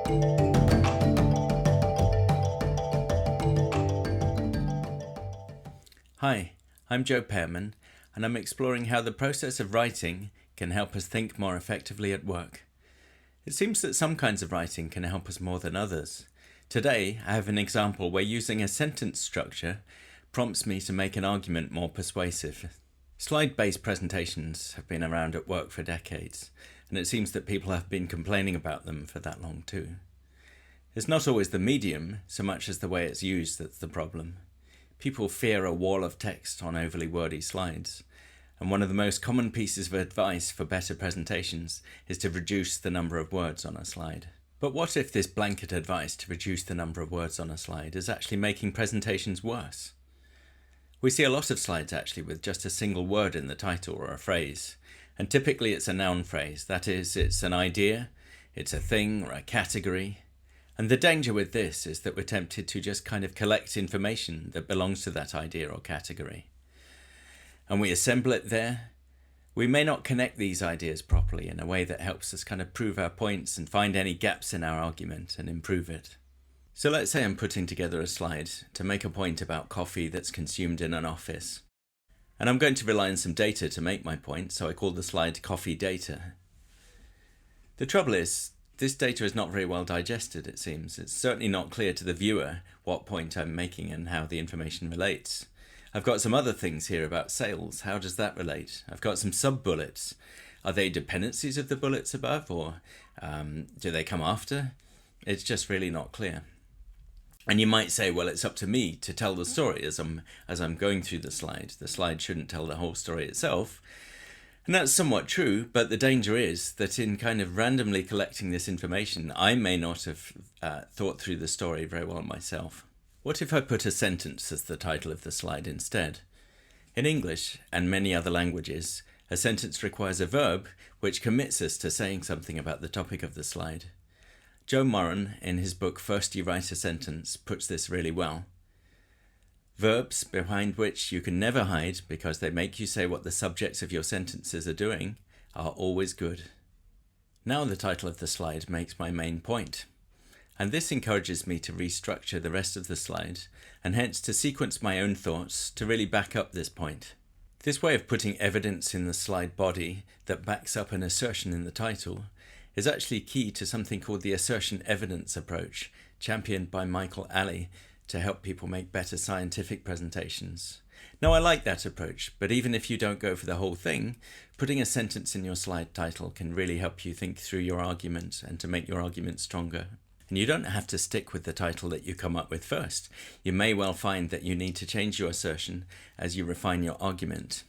Hi, I'm Joe Pearman, and I'm exploring how the process of writing can help us think more effectively at work. It seems that some kinds of writing can help us more than others. Today, I have an example where using a sentence structure prompts me to make an argument more persuasive. Slide-based presentations have been around at work for decades, and it seems that people have been complaining about them for that long too. It's not always the medium so much as the way it's used that's the problem. People fear a wall of text on overly wordy slides, and one of the most common pieces of advice for better presentations is to reduce the number of words on a slide. But what if this blanket advice to reduce the number of words on a slide is actually making presentations worse? We see a lot of slides actually with just a single word in the title or a phrase, and typically it's a noun phrase. That is, it's an idea, it's a thing or a category. And the danger with this is that we're tempted to just kind of collect information that belongs to that idea or category. And we assemble it there. We may not connect these ideas properly in a way that helps us kind of prove our points and find any gaps in our argument and improve it. So let's say I'm putting together a slide to make a point about coffee that's consumed in an office. And I'm going to rely on some data to make my point, so I call the slide Coffee Data. The trouble is, this data is not very well digested, it seems. It's certainly not clear to the viewer what point I'm making and how the information relates. I've got some other things here about sales. How does that relate? I've got some sub-bullets. Are they dependencies of the bullets above, or do they come after? It's just really not clear. And you might say, well, it's up to me to tell the story as I'm going through the slide. The slide shouldn't tell the whole story itself. And that's somewhat true, but the danger is that in kind of randomly collecting this information, I may not have thought through the story very well myself. What if I put a sentence as the title of the slide instead? In English and many other languages, a sentence requires a verb which commits us to saying something about the topic of the slide. Joe Moran, in his book First You Write a Sentence, puts this really well. Verbs behind which you can never hide because they make you say what the subjects of your sentences are doing are always good. Now the title of the slide makes my main point, and this encourages me to restructure the rest of the slide and hence to sequence my own thoughts to really back up this point. This way of putting evidence in the slide body that backs up an assertion in the title is actually key to something called the assertion evidence approach, championed by Michael Alley, to help people make better scientific presentations. Now, I like that approach, but even if you don't go for the whole thing, putting a sentence in your slide title can really help you think through your argument and to make your argument stronger. And you don't have to stick with the title that you come up with first. You may well find that you need to change your assertion as you refine your argument.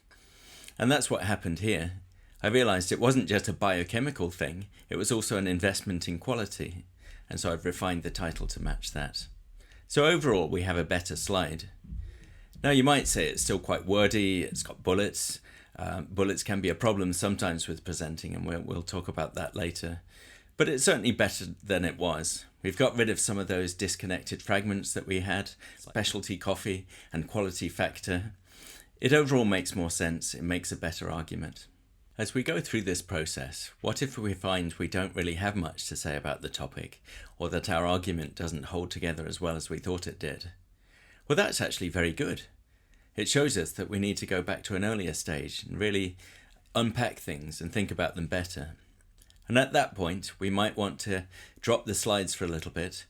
And that's what happened here. I realized it wasn't just a biochemical thing, it was also an investment in quality. And so I've refined the title to match that. So overall, we have a better slide. Now you might say it's still quite wordy, it's got bullets. Bullets can be a problem sometimes with presenting, and we'll talk about that later. But it's certainly better than it was. We've got rid of some of those disconnected fragments that we had, specialty coffee and quality factor. It overall makes more sense, it makes a better argument. As we go through this process, what if we find we don't really have much to say about the topic, or that our argument doesn't hold together as well as we thought it did? Well, that's actually very good. It shows us that we need to go back to an earlier stage and really unpack things and think about them better. And at that point, we might want to drop the slides for a little bit,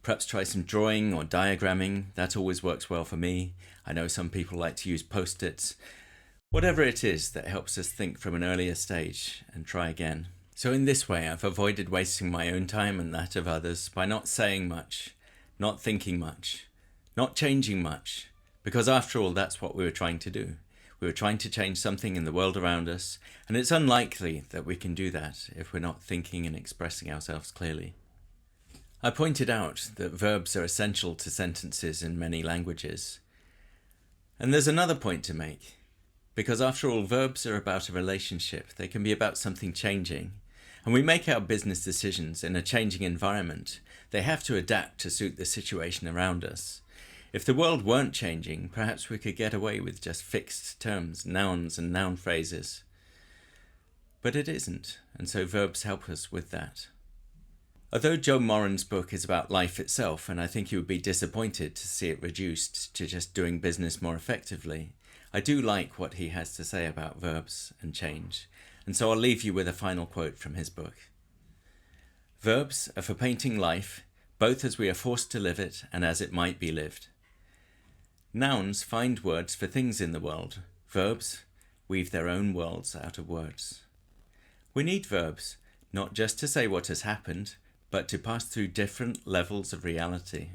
perhaps try some drawing or diagramming. That always works well for me. I know some people like to use post-its. Whatever it is that helps us think from an earlier stage and try again. So in this way, I've avoided wasting my own time and that of others by not saying much, not thinking much, not changing much, because after all, that's what we were trying to do. We were trying to change something in the world around us, and it's unlikely that we can do that if we're not thinking and expressing ourselves clearly. I pointed out that verbs are essential to sentences in many languages. And there's another point to make. Because after all, verbs are about a relationship. They can be about something changing. And we make our business decisions in a changing environment. They have to adapt to suit the situation around us. If the world weren't changing, perhaps we could get away with just fixed terms, nouns and noun phrases. But it isn't, and so verbs help us with that. Although Joe Moran's book is about life itself, and I think you would be disappointed to see it reduced to just doing business more effectively, I do like what he has to say about verbs and change, and so I'll leave you with a final quote from his book. Verbs are for painting life, both as we are forced to live it and as it might be lived. Nouns find words for things in the world. Verbs weave their own worlds out of words. We need verbs, not just to say what has happened, but to pass through different levels of reality.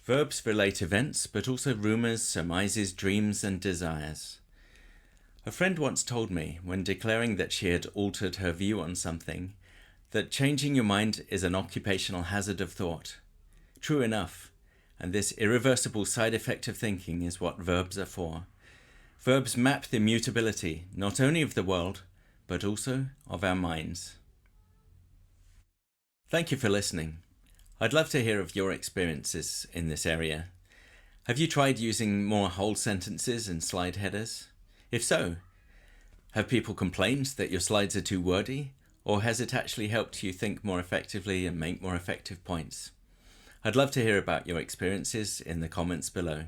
Verbs relate events, but also rumours, surmises, dreams, and desires. A friend once told me, when declaring that she had altered her view on something, that changing your mind is an occupational hazard of thought. True enough, and this irreversible side effect of thinking is what verbs are for. Verbs map the mutability not only of the world, but also of our minds. Thank you for listening. I'd love to hear of your experiences in this area. Have you tried using more whole sentences and slide headers? If so, have people complained that your slides are too wordy, or has it actually helped you think more effectively and make more effective points? I'd love to hear about your experiences in the comments below.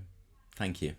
Thank you.